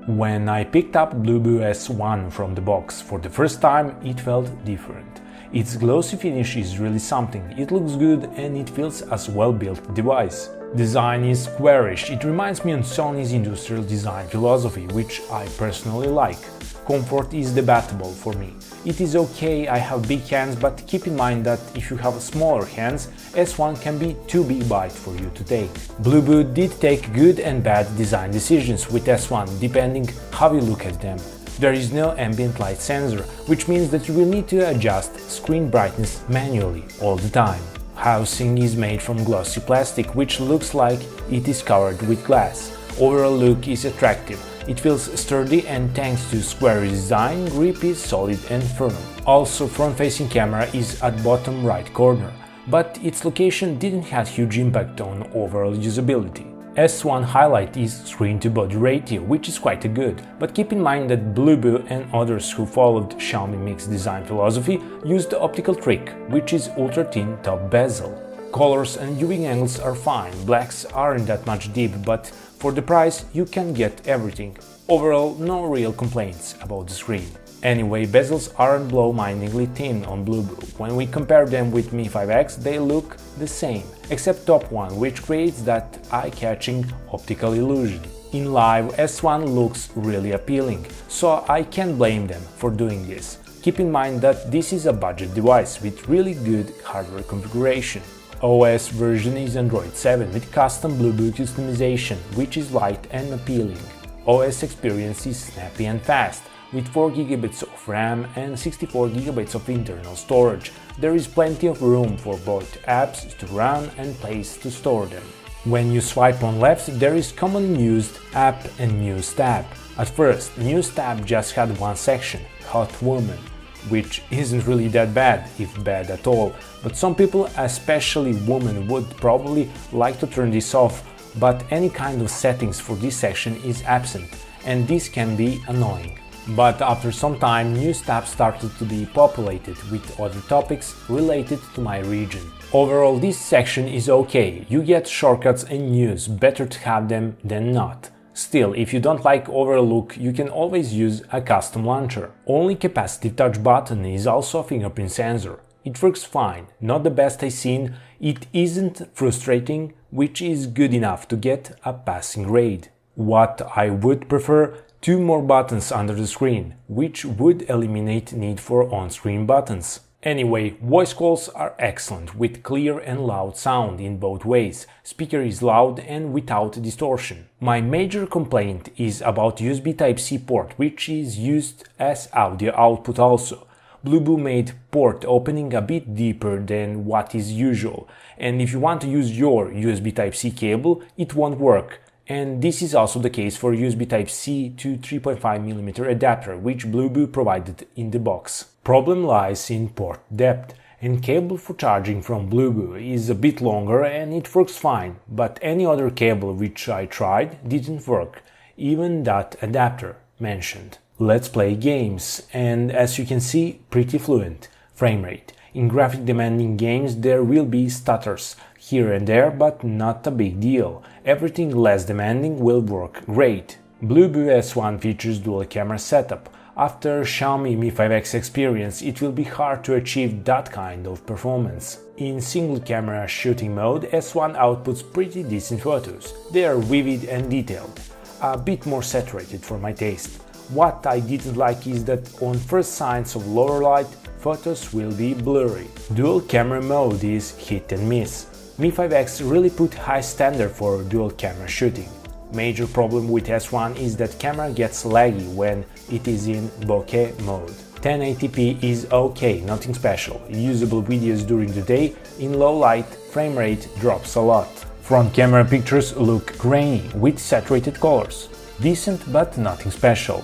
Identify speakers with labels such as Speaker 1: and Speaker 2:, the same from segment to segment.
Speaker 1: When I picked up Bluboo S1 from the box for the first time, it felt different. Its glossy finish is really something, it looks good and it feels as a well-built device. Design is squarish, it reminds me on Sony's industrial design philosophy, which I personally like. Comfort is debatable for me. It is okay, I have big hands, but keep in mind that if you have smaller hands, S1 can be too big bite for you to take. Bluboo did take good and bad design decisions with S1, depending how you look at them. There is no ambient light sensor, which means that you will need to adjust screen brightness manually all the time. Housing is made from glossy plastic, which looks like it is covered with glass. Overall look is attractive. It feels sturdy and thanks to square design, grip is solid and firm. Also, front-facing camera is at bottom right corner, but its location didn't have huge impact on overall usability. S1 highlight is screen-to-body ratio, which is quite good, but keep in mind that Bluboo and others who followed Xiaomi Mi's design philosophy used the optical trick, which is ultra-thin top bezel. Colors and viewing angles are fine, blacks aren't that much deep, but for the price you can get everything. Overall, no real complaints about the screen. Anyway, bezels aren't blow-mindingly thin on Bluboo. When we compare them with Mi 5X, they look the same, except top one, which creates that eye-catching optical illusion. In live, S1 looks really appealing, so I can't blame them for doing this. Keep in mind that this is a budget device with really good hardware configuration. OS version is Android 7 with custom Bluboo customization, which is light and appealing. OS experience is snappy and fast, with 4GB of RAM and 64GB of internal storage. There is plenty of room for both apps to run and place to store them. When you swipe on left, there is commonly used App and News tab. At first, News tab just had one section, Hot Woman, which isn't really that bad, if bad at all, but some people, especially women, would probably like to turn this off, but any kind of settings for this section is absent, and this can be annoying. But after some time, News tab started to be populated with other topics related to my region. Overall, this section is okay, you get shortcuts and news, better to have them than not. Still, if you don't like overall look, you can always use a custom launcher. Only capacitive touch button is also a fingerprint sensor. It works fine, not the best I've seen, it isn't frustrating, which is good enough to get a passing grade. What I would prefer, 2 more buttons under the screen, which would eliminate need for on-screen buttons. Anyway, voice calls are excellent, with clear and loud sound in both ways. Speaker is loud and without distortion. My major complaint is about USB Type-C port, which is used as audio output also. Bluboo made port opening a bit deeper than what is usual, and if you want to use your USB Type-C cable, it won't work. And this is also the case for USB Type-C to 3.5mm adapter, which Bluboo provided in the box. Problem lies in port depth, and cable for charging from Bluboo is a bit longer and it works fine, but any other cable which I tried didn't work, even that adapter mentioned. Let's play games, and as you can see, pretty fluent. Frame rate. In graphic demanding games there will be stutters here and there, but not a big deal. Everything less demanding will work great. Bluboo S1 features dual camera setup. After Xiaomi Mi 5X experience, it will be hard to achieve that kind of performance. In single camera shooting mode, S1 outputs pretty decent photos. They are vivid and detailed, a bit more saturated for my taste. What I didn't like is that on first signs of lower light, photos will be blurry. Dual camera mode is hit and miss. Mi 5X really put high standard for dual camera shooting. Major problem with S1 is that camera gets laggy when it is in bokeh mode. 1080p is okay, nothing special. Usable videos during the day, in low light, frame rate drops a lot. Front camera pictures look grainy, with saturated colors. Decent, but nothing special.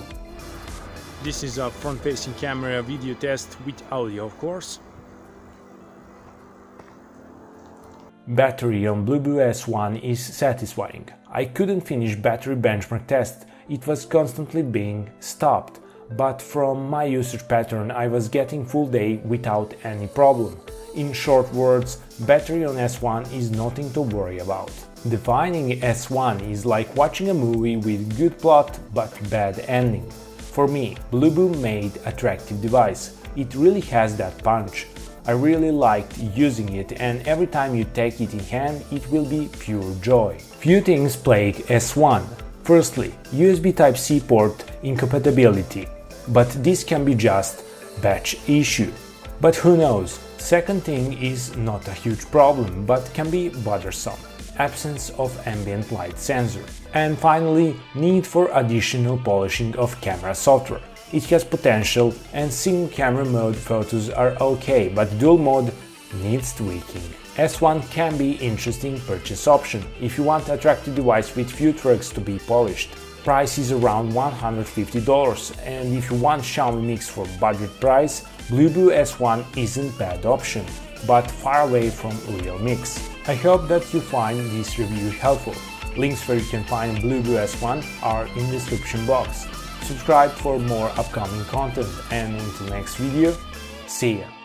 Speaker 1: This is a front-facing camera video test with audio, of course. Battery on Bluboo S1 is satisfying. I couldn't finish battery benchmark test, it was constantly being stopped, but from my usage pattern I was getting full day without any problem. In short words, battery on S1 is nothing to worry about. Defining S1 is like watching a movie with good plot but bad ending. For me, Bluboo made attractive device. It really has that punch. I really liked using it, and every time you take it in hand, it will be pure joy. Few things plague S1. Firstly, USB Type-C port incompatibility, but this can be just batch issue. But who knows? Second thing is not a huge problem, but can be bothersome. Absence of ambient light sensor. And finally, need for additional polishing of camera software. It has potential, and single camera mode photos are okay, but dual mode needs tweaking. S1 can be interesting purchase option if you want attractive device with few tricks to be polished. Price is around $150, and if you want Xiaomi Mix for budget price, Bluboo S1 isn't bad option, but far away from real mix. I hope that you find this review helpful. Links where you can find Bluboo S1 are in the description box. Subscribe for more upcoming content, and until next video, see ya!